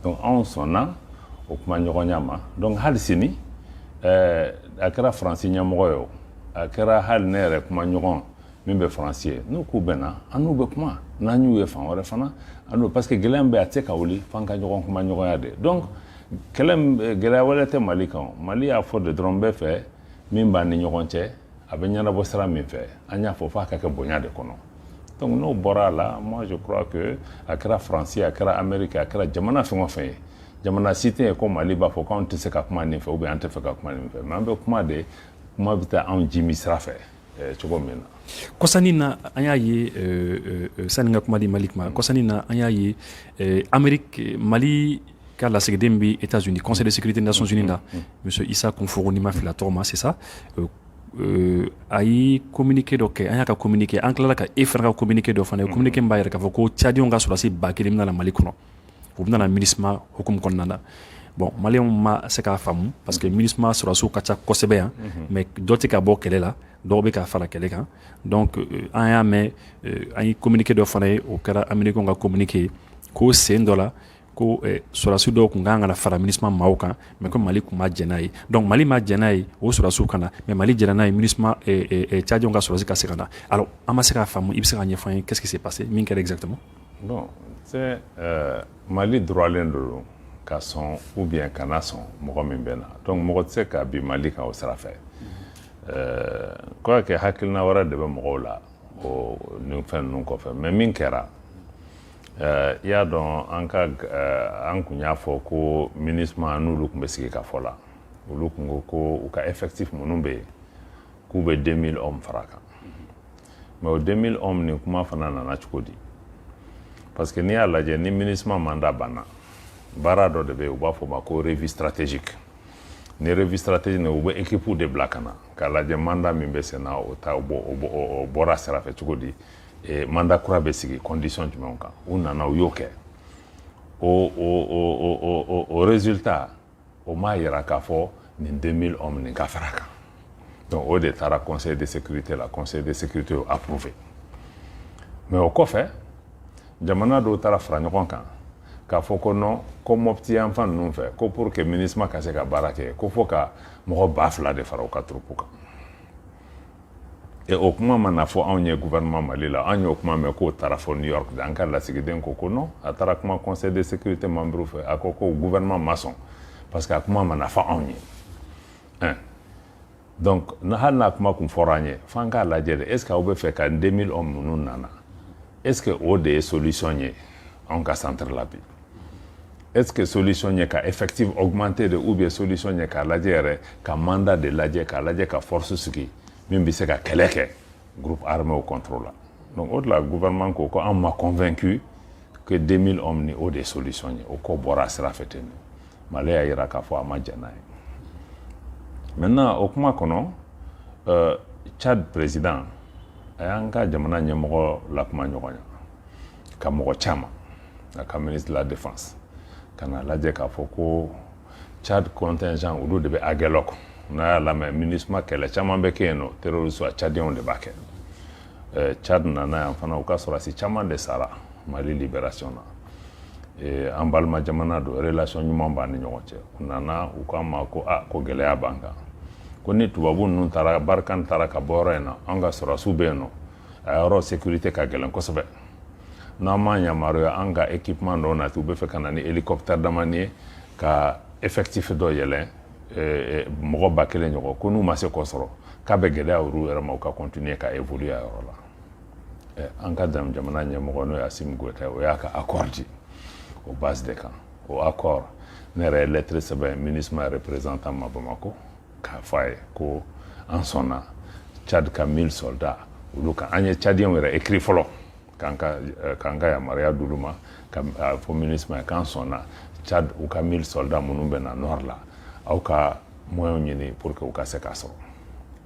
B: donc anw sɔnna o kuma ɲɔgɔnya ma donc hali sini a kɛra Faransi ɲɛmɔgɔ ye o a kɛra hali ne yɛrɛ kuma ɲɔgɔn min bɛ Faransi ye n'u k'u bɛnna an n'u bɛ kuma n'an y'u ye fan wɛrɛ fana parce que gɛlɛya bɛ a tɛ se ka wuli f'an ka ɲɔgɔn kuma ɲɔgɔnya de donc gɛlɛya wɛrɛ tɛ Mali kan Mali y'a fɔ de dɔrɔn bɛɛ fɛ min b'an ni ɲɔgɔn cɛ a bɛ ɲɛnabɔ sira min fɛ an y'a fɔ f'a ka kɛ bonya de kɔnɔ donc n'o bɔra a la moi je crois que a kɛra Faransi a kɛra Amérique a kɛra jamana fɛn o fɛn ye jamana si tɛ yen ko Mali b'a fɔ k'anw tɛ se ka kuma nin fɛ ou bien an tɛ fɛ ka kuma nin fɛ mais an bɛ kuma de kuma bɛ taa anw jimi sira fɛ cogo min na.
C: Kɔsani na an y'a ye sani ka kuma di Mali kuma kɔsani na an y'a ye Amérique Mali ka lasigiden bɛ États-Unis Conseil de sécurité des Nations Unies la monsieur Issa Kounfogo ni ma fila tɔgɔ ma c'est ça a ye communiqué dɔ kɛ an y'a ka communiqué an tilala ka e fana ka communiqué dɔ fana ye communiqué min b'a yɛrɛ k'a fɔ ko Tchadienw ka sɔrɔdasi 1000 bɛna na Mali kɔnɔ u bɛna na MINUSMA hukumu kɔnɔna na bon Maliens ma se k'a faamu parce que MINUSMA sɔrɔdasiw ka ca kosɛbɛ yan mais dɔ tɛ ka bɔ kɛlɛ la dɔw bɛ ka fara kɛlɛ kan donc an y'a mɛn an ye communiqué dɔ fana ye o kɛra Américains ka communiqué ko sen dɔ la ko sɔrɔdasi dɔw kun kan ka na fara MINUSMA maaw kan mais ko Mali kun ma jɛn n'a ye donc Mali ma jɛn n'a ye o sɔrɔdasiw ka na mais Mali jɛnna n'a ye MINUSMA Tchadienw ka sɔrɔdasi ka se ka na alors an ma se k'a faamu i bɛ se ka ɲɛfɔ an ye qu'est-ce qui s'est passé min kɛra exactement.
B: Bon c'est Mali droitlen don ka sɔn ou bien kana sɔn mɔgɔ min bɛ na donc mɔgɔ tɛ se ka bin Mali kan o sira fɛ quoi que hakilina wɛrɛ de bɛ mɔgɔw la o nin fɛn ninnu kɔfɛ mais min kɛra i y'a dɔn an kun y'a fɔ ko MINUSMA n'olu kun bɛ sigi ka fɔ la olu kun ko ko u ka effectif minnu bɛ yen k'u bɛ 2000 hommes fara kan mais o 2000 hommes nin kuma fana nana cogo di parce que n'i y'a lajɛ ni MINUSMA mandat banna baara dɔ de bɛ yen u b'a fɔ o ma ko revue stratégique ni revue stratégique u bɛ équipe de bila ka na k'a lajɛ mandat min bɛ sen na o bɔra sira fɛ cogo di mandat kura bɛ sigi condition jumɛnw kan u nana u y'o kɛ o résultat o m'a yira k'a fɔ nin 2000 hommes nin ka fara kan donc o de taara conseil de sécurité la conseil de sécurité y'o approuvé mais o kɔfɛ jamana dɔw taara fara ɲɔgɔn kan k'a fɔ ko non ko mopti yan fan ninnu fɛ ko pour que MINUSMA ka se ka baara kɛ ko fo ka mɔgɔ 2000 de fara u ka troupe kan et o kuma mana fɔ anw ye gouvernement Mali la an y'o kuma mɛn k'o taara fɔ New York de an ka lasigiden ko non a taara kuma conseil de sécurité membre fɛ a ko ko gouvernement ma sɔn parce que a kuma mana fɔ anw ye donc hali n'a kuma kun fɔra an ye f'an k'a lajɛ de est ce que aw bɛ fɛ ka 2000 hommes ninnu nana est ce que o de ye solution ye anw ka centre la bi est ce que solution ye ka effectif augmenter de ou bien solution ye k'a lajɛ yɛrɛ ka mandat de lajɛ k'a lajɛ ka force sigi min bɛ se ka kɛlɛ kɛ groupe armé au contrôle la donc o de la gouvernement ko an ma convaincu que 2000 hommes ni o de ye solution ye o ko bɔra a sira fɛ ten Mali y'a yira k'a fɔ a ma jɛn n'a ye maintenant o kuma kɔnɔ Tchad président a y'an ka jamana ɲɛmɔgɔ lakuma ɲɔgɔn ye ka mɔgɔ caman a ka ministre de la défense ka na lajɛ k'a fɔ ko Tchad contingent olu de bɛ Aguelok n'a y'a lamɛn MINUSMA kɛlɛ caman bɛ kɛ yen nɔ terroriste a Tchadiens de b'a kɛ Tchad nana yan fana u ka sɔrɔdasi caman de sara Mali libération na an balima jamana don relation ɲuman b'an ni ɲɔgɔn cɛ u nana u k'an ma ko ko gɛlɛya b'an kan ko ni tubabu ninnu taara Barkhane taara ka bɔ yɔrɔ in na an ka sɔrɔdasiw bɛ yen nɔ a yɔrɔ sécurité ka gɛlɛn kosɛbɛ n'an m'a yamaruya an ka équipement dɔw nati u bɛ fɛ ka na ni hélicoptère damani ye ka effectif dɔ yɛlɛn mɔgɔ 1000 ɲɔgɔn ko n'u ma se k'o sɔrɔ k'a bɛ gɛlɛya olu yɛrɛ ma u ka continuer ka évoluer a yɔrɔ la an ka jamana ɲɛmɔgɔ n'o ye Assimi Goïta o y'a ka accord di o base de kan o accord ne yɛrɛ ye lettre sɛbɛn MINUSMA représentant ma Bamako k'a fɔ a ye ko an sɔnna Tchad ka 1000 soldats olu kan an ye Tchadiens yɛrɛ écrit fɔlɔ k'an ka yamaruya d'olu ma ka fɔ MINUSMA ye k'an sɔnna Tchad u ka 1000 soldats minnu bɛ na nord la aw ka moyens ɲini pour que u ka se k'a sɔrɔ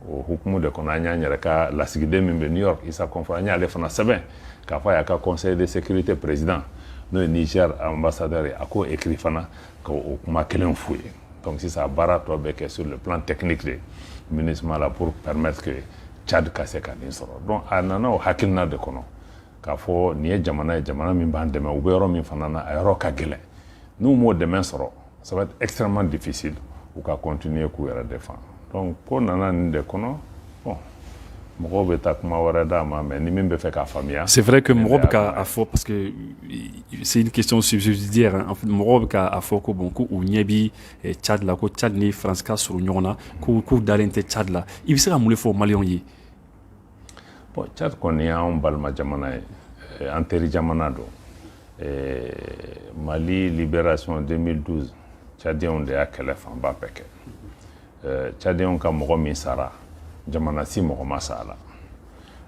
B: o hukumu de kɔnɔ an y'an yɛrɛ ka lasigiden min bɛ New York Issa Konfo an y'ale fana sɛbɛn k'a fɔ a y'a ka conseil de sécurité président n'o ye Niger ambassadeur ye a k'o écrit fana k'o kuma kelen f'u ye donc sisan baara tɔ bɛ kɛ sur le plan technique de MINUSMA la pour permettre que Tchad ka se ka nin sɔrɔ donc a nana o hakilina de kɔnɔ k'a fɔ nin ye jamana ye jamana min b'an dɛmɛ u bɛ yɔrɔ min fana na a yɔrɔ ka gɛlɛn n'u m'o dɛmɛ sɔrɔ ça va être extrêmement difficile u ka continuer k'u yɛrɛ défendre donc ko nana nin de kɔnɔ bon mɔgɔw bɛ taa kuma wɛrɛ d'a ma mais ni min bɛ fɛ k'a faamuya
C: c'est vrai que mɔgɔw bɛ k'a fɔ parce que c'est une question subsidiaire en fait mɔgɔw bɛ k'a fɔ ko bon ko u ɲɛ bi Tchad la ko Tchad ni France ka surun ɲɔgɔn na k'u dalen tɛ Tchad la i bɛ se ka mun de fɔ Maliens ye
B: bon Tchad kɔni y'anw balima jamana ye an teri jamana don Mali libération 2012 Tchadiens de y'a kɛlɛ fanba bɛɛ kɛ Tchadiens ka mɔgɔ min sara jamana si mɔgɔ ma sa la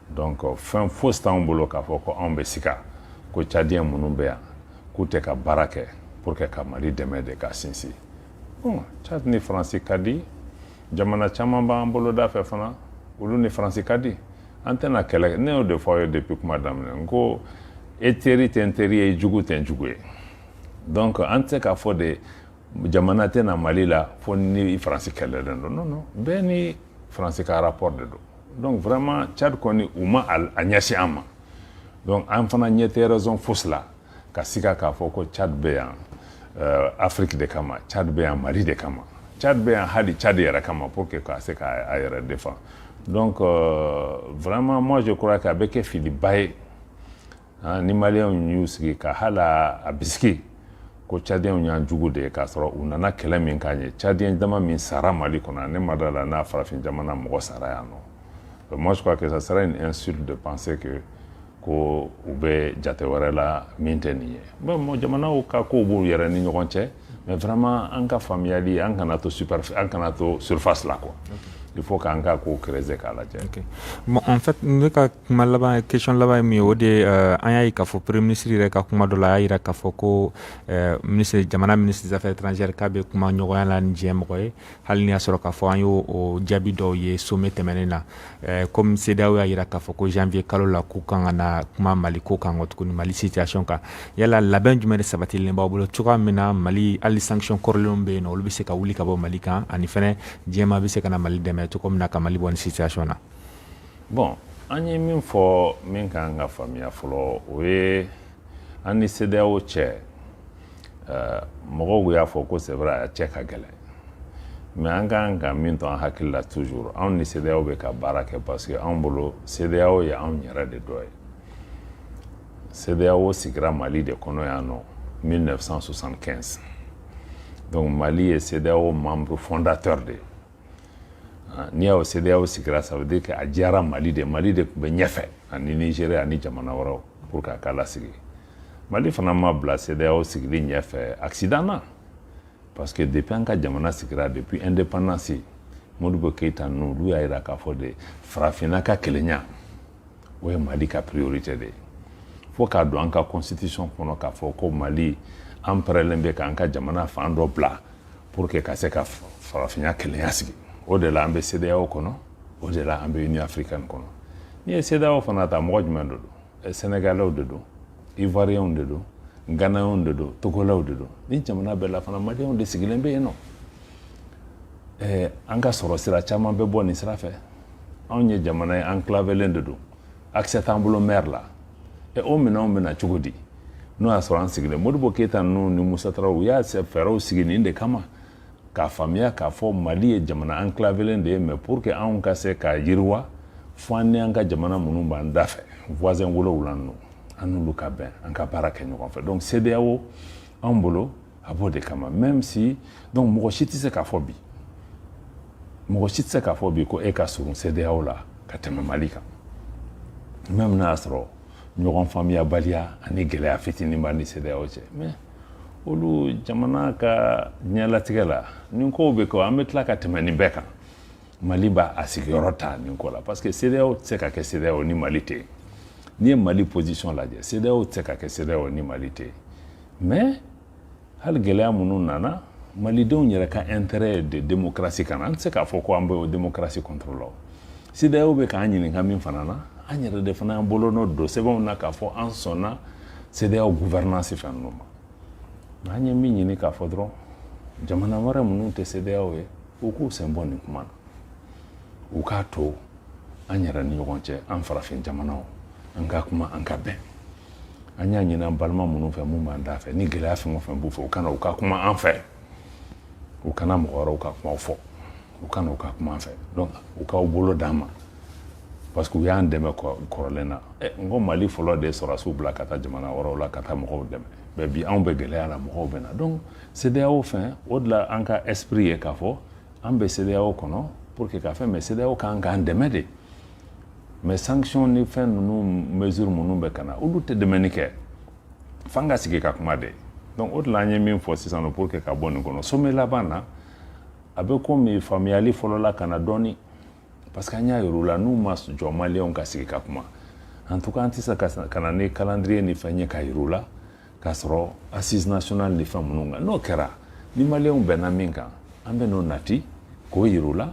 B: donc fɛn fosi t'anw bolo k'a fɔ ko anw bɛ sika ko Tchadiens minnu bɛ yan k'u tɛ ka baara kɛ pour que ka Mali dɛmɛ de ka sinsin bon Tchad ni Faransi ka di jamana caman b'an bolo da fɛ fana olu ni Faransi ka di an tɛna kɛlɛ ne y'o de fɔ aw ye depuis kuma daminɛ n ko e teri tɛ n teri ye jugu tɛ n jugu ye donc an tɛ se k'a fɔ de jamana tɛ na Mali la fo ni Faransi kɛlɛlen don non non bɛɛ ni Faransi ka rapport de don donc vraiment Tchad kɔni u ma a ɲɛsin an ma donc an fana ɲɛ tɛ raison fosi la ka siga k'a fɔ ko Tchad bɛ yan Afrique de kama Tchad bɛ yan Mali de kama Tchad bɛ yan hali Tchad yɛrɛ kama pour que ka se k'a yɛrɛ défendre donc vraiment moi je crois que a bɛ kɛ filiba ye ni Maliens y'u sigi ka hala a bisiki ko Tchadiens y'an jugu de ye k'a sɔrɔ u nana kɛlɛ min k'an ye Tchadien dama min sara Mali kɔnɔ ne ma da la n'a farafin jamana mɔgɔ sara yan nɔ moi je crois que ça sera une insulte de penser que ko u bɛ jate wɛrɛ la min tɛ nin ye bon jamanaw ka kow b'u yɛrɛ ni ɲɔgɔn cɛ mais vraiment an ka faamuyali an kana to surface la quoi il faut qu'an ka ko creuser k'a lajɛ
A: bon en fait ne ka kuma laban question laban min o de an y'a ye k'a fɔ premier ministre yɛrɛ ka kuma dɔ la a y'a yira k'a fɔ ko jamana ministre des affaires étrangères k'a bɛ kuma ɲɔgɔnya la ni diɲɛ mɔgɔ ye hali ni y'a sɔrɔ k'a fɔ an y'o jaabi dɔw ye sommet tɛmɛnen na comme CEDEAO y'a yira k'a fɔ ko janvier kalo la k'u kan ka na kuma Mali ko kan tuguni Mali situation kan yala labɛn jumɛn de sabatilen b'aw bolo cogoya min na Mali hali sanction kɔrɔlenw bɛ yen nɔ olu bɛ se ka wuli ka bɔ Mali kan ani fɛnɛ diɲɛma bɛ se ka na Mali dɛmɛ cogo min na ka Mali bɔ ni situation na
B: bon an ye min fɔ min kan ka faamuya fɔlɔ o ye an ni CEDEAO cɛ mɔgɔw y'a fɔ ko c'est vrai a cɛ ka gɛlɛn mais an kan ka min to an hakili la toujours anw ni CEDEAO bɛ ka baara kɛ parce que anw bolo CEDEAO ye anw yɛrɛ de dɔ ye CEDEAO sigira Mali de kɔnɔ yan nɔ 1975 donc Mali ye CEDEAO membre fondateur de n'i y'a CEDEAO sigira ça veut dire que a diyara Mali de tun bɛ ɲɛfɛ ani Nigeria ani jamana wɛrɛw pour k'a k'a lasigi Mali fana ma bila CEDEAO sigili ɲɛfɛ accident na parce que depuis an ka jamana sigira depuis indépendance Modibo Keïta ninnu olu y'a jira k'a fɔ de farafinna ka kelenya o ye Mali ka priorité de ye fo k'a don an ka constitution kɔnɔ k'a fɔ ko Mali an pɛrɛlen bɛ k'an ka jamana fan dɔ bila pour que ka se ka farafinya kelenya sigi o de la an bɛ CEDEAO kɔnɔ o de la an bɛ Union africaine kɔnɔ n'i ye CEDEAO fana ta mɔgɔ jumɛn de don Sénégalais de don Ivoiriens de don Ghanéens de don Togolais de don ni jamana bɛɛ la fana Maliens de sigilen bɛ yen nɔ an ka sɔrɔ sira caman bɛ bɔ nin sira fɛ anw ye jamana ye enclavelen de don accès t'an bolo mer la o minɛnw bɛna cogo di n'o y'a sɔrɔ an sigilen Modibo Keïta ninnu ni Musa Traoré u y'a fɛɛrɛw sigi nin de kama k'a faamuya k'a fɔ Mali ye jamana enclavelen de ye mais pour que anw ka se k'a yiriwa fo an ni an ka jamana minnu b'an da fɛ voisin wolonwula ninnu an n'olu ka bɛn an ka baara kɛ ɲɔgɔn fɛ donc CEDEAO anw bolo a b'o de kama même si donc mɔgɔ si tɛ se k'a fɔ bi mɔgɔ si tɛ se k'a fɔ bi ko e ka surun CEDEAO la ka tɛmɛ Mali kan même n'a y'a sɔrɔ ɲɔgɔn faamuyabaliya ani gɛlɛya fitinin b'a ni CEDEAO cɛ mais olu jamana ka ɲɛlatigɛ la nin kow bɛ kɛ an bɛ tila ka tɛmɛ nin bɛɛ kan Mali b'a a sigiyɔrɔ ta nin ko la parce que CEDEAO tɛ se ka kɛ CEDEAO ni Mali tɛ yen n'i ye Mali position lajɛ CEDEAO tɛ se ka kɛ CEDEAO ni Mali tɛ yen mais hali gɛlɛya minnu nana Malidenw yɛrɛ ka intérêt de démocratie kan an tɛ se k'a fɔ ko an bɛ o démocratie contrôle la CEDEAO bɛ k'an ɲininka min fana na an yɛrɛ de fana an bolo nɔ don sɛbɛnw na k'a fɔ an sɔnna CEDEAO gouvernance fɛn ninnu ma an ye min ɲini k'a fɔ dɔrɔn jamana wɛrɛ minnu tɛ CEDEAO ye u k'u sen bɔ nin kuma na u k'a to an yɛrɛ ni ɲɔgɔn cɛ an farafin jamanaw an ka kuma an ka bɛn an y'a ɲini an balima minnu fɛ mun b'an da fɛ ni gɛlɛya fɛn o fɛn b'u fɛ u kana u ka kuma an fɛ u kana mɔgɔ wɛrɛw ka kumaw fɔ u kana u ka kuma an fɛ donc u k'aw bolo d'an ma parce que u y'an dɛmɛ kɔrɔlen na n ko Mali fɔlɔ de ye sɔrɔsiw bila ka taa jamana wɛrɛw la ka taa mɔgɔw dɛmɛ mais bi anw bɛ gɛlɛya la mɔgɔw bɛ na donc CEDEAO fɛn o de la an ka esprit ye k'a fɔ an bɛ CEDEAO kɔnɔ pour que k'a fɛn mais CEDEAO kan k'an dɛmɛ de mais sanction ni fɛn ninnu mesure minnu bɛ ka na olu tɛ dɛmɛni kɛ f'an ka sigi ka kuma de donc o de la an ye min fɔ sisan pour que ka bɔ nin kɔnɔ sommet laban na a bɛ komi faamuyali fɔlɔ la ka na dɔɔni parce que an y'a yir'u la n'u ma jɔ Maliyɛnw ka sigi ka kuma en tout cas an tɛ se ka na ni calendrier ni fɛn ye ka yir'u la k'a sɔrɔ assise nationale ni fɛn minnu kan n'o kɛra ni Maliyɛnw bɛnna min kan an bɛ n'o nati k'o yir'u la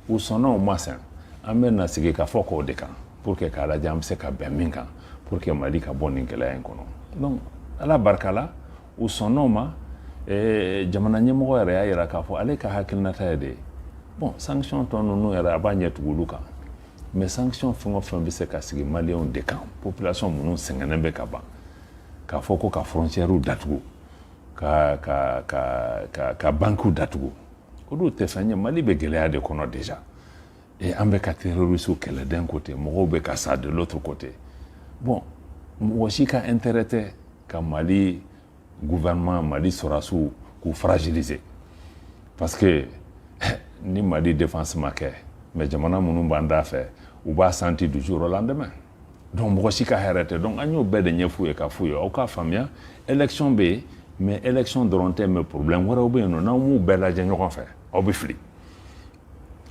B: u sɔnna o ma sɛn an bɛ na sigi ka fɔ k'o de kan pour que k'a lajɛ an bɛ se ka bɛn min kan pour que Mali ka bɔ nin gɛlɛya in kɔnɔ donc ala barika la u sɔnna o ma jamana ɲɛmɔgɔ yɛrɛ y'a jira k'a fɔ ale ka hakilinata ye de ye bon sanction tɔ ninnu yɛrɛ a b'a ɲɛ tugu olu kan mais sanction fɛn o fɛn bɛ se ka sigi Maliyɛnw de kan population minnu sɛgɛnnen bɛ ka ban k'a fɔ ko ka frontières datugu ka banques datugu olu tɛ fɛn ye Mali bɛ gɛlɛya de kɔnɔ déjà et an bɛ ka terroristes kɛlɛ d'un côté mɔgɔw bɛ ka sa de l'autre côté bon mɔgɔ si ka intérêt tɛ ka Mali gouvernement Mali sɔrɔsiw k'u fragiliser parce que ni Mali défense ma kɛ mais jamana minnu b'an da fɛ u b'a senti du jour au lendemain donc mɔgɔ si ka hɛrɛ tɛ donc an y'o bɛɛ de ɲɛf'u ye k'a f'u ye aw k'a faamuya élection bɛ yen mais élection dɔrɔn tɛ mais problème wɛrɛw bɛ yen nɔ n'aw m'u bɛɛ lajɛ ɲɔgɔn fɛ aw bɛ fili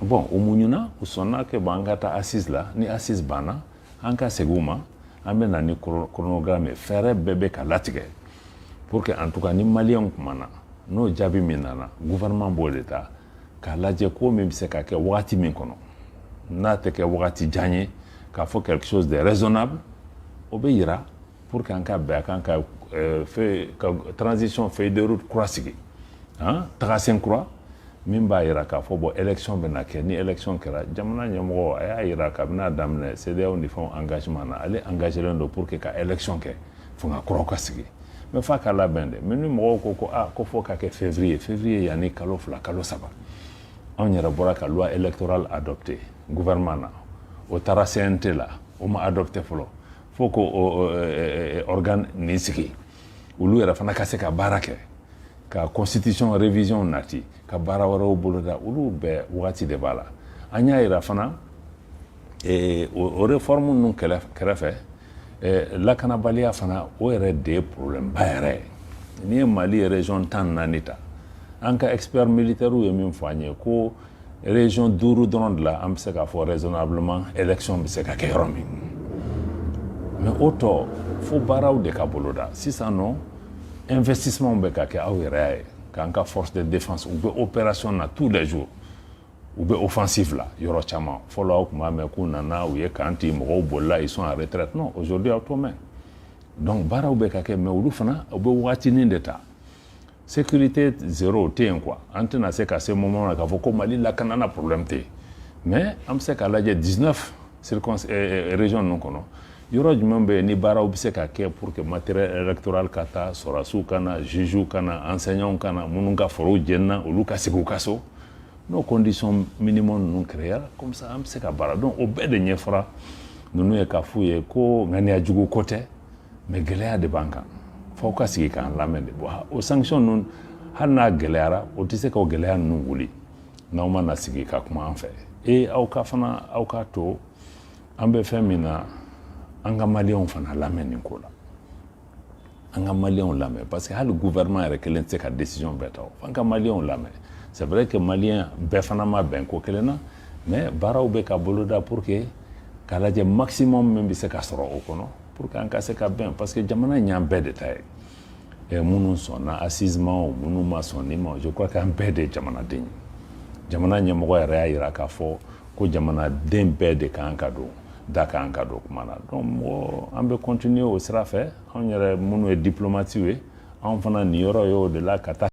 B: bon u muɲuna u sɔnna que an ka taa assise la ni assise banna an ka segin u ma an bɛ na ni chronogramme ye fɛɛrɛ bɛɛ bɛ ka latigɛ pour que en tout cas ni Maliyɛnw kumana n'o jaabi min nana gouvernement b'o de ta k'a lajɛ ko min bɛ se ka kɛ wagati min kɔnɔ n'a tɛ kɛ wagati jan ye k'a fɔ quelque chose de raisonnable o bɛ yira pour que an ka bɛn a kan ka transition feuille de route kura sigi tagasen kura min b'a yira k'a fɔ bon élection bɛ na kɛ ni élection kɛra jamana ɲɛmɔgɔ a y'a yira kabini a daminɛ CEDEAO ni fɛnw engagement na ale engagé len don pour que ka élection kɛ fanga kuraw ka sigi mais fa k'a labɛn dɛ mais ni mɔgɔw ko ko fo ka kɛ février yanni kalo 2 kalo 3 anw yɛrɛ bɔra ka loi électorale adopté gouvernement na o taara CNT la o ma adopté fɔlɔ fo ko organe nin sigi olu yɛrɛ fana ka se ka baara kɛ ka constitution révision nati ka baara wɛrɛw boloda olu bɛɛ wagati de b'a la an y'a yira fana o réforme ninnu kɛrɛfɛ lakanabaliya fana o yɛrɛ de ye problème ba yɛrɛ ye n'i ye Mali région 14 ta an ka expert militaires ye min fɔ an ye ko région 5 dɔrɔn de la an bɛ se k'a fɔ raisonnablement élection bɛ se ka kɛ yɔrɔ min mais o tɔ fo baaraw de ka boloda sisan nɔ investissement bɛ ka kɛ aw yɛrɛ y'a ye k'an ka force de défense u bɛ opération na tous les jours u bɛ offensive la yɔrɔ caman fɔlɔ aw tun b'a mɛn k'u nana u ye kan ti mɔgɔw bolila ils sont en retraite non aujourd'hui aw t'o mɛn donc baaraw bɛ ka kɛ mais olu fana u bɛ waatinin de ta sécurité zéro tɛ yen quoi an tɛna se ka se moment na k'a fɔ ko Mali lakana na problème tɛ yen mais an bɛ se k'a lajɛ 19 régions ninnu kɔnɔ yɔrɔ jumɛn bɛ yen ni baaraw bɛ se ka kɛ pour que matériel électoral ka taa sɔrɔdasiw ka na juges ka na enseignants ka na minnu ka forow jɛnna olu ka segin u ka so n'o conditions minimum ninnu créera comme ça an bɛ se ka baara donc o bɛɛ de ɲɛfɔra ninnu ye k'a f'u ye ko ŋaniya jugu ko tɛ mais gɛlɛya de b'an kan f'aw ka sigi k'an lamɛn de bon o sanction ninnu hali n'a gɛlɛyara o tɛ se k'o gɛlɛya ninnu wuli n'aw ma na sigi ka kuma an fɛ et aw ka fana aw ka to an bɛ fɛn min na an ka maliyɛnw fana lamɛn nin ko la an ka maliyɛnw lamɛn parce que hali gouvernement yɛrɛ kelen tɛ se ka décision bɛɛ ta an ka maliyɛnw lamɛn c'est vrai que maliyɛn bɛɛ fana ma bɛn ko kelen na mais baaraw bɛ ka boloda pour que k'a lajɛ maximum min bɛ se ka sɔrɔ o kɔnɔ pour que an ka se ka bɛn parce que jamana in y'an bɛɛ de ta ye minnu sɔnna assisement o minnu ma sɔn nin ma je crois que an bɛɛ de ye jamanaden ye jamana ɲɛmɔgɔ yɛrɛ y'a yira k'a fɔ ko jamanaden bɛɛ de kan ka don da kan ka don kuma na donc mɔgɔ an bɛ continuer o sira fɛ anw yɛrɛ minnu ye diplomatiw ye anw fana nin yɔrɔ ye o de la ka taa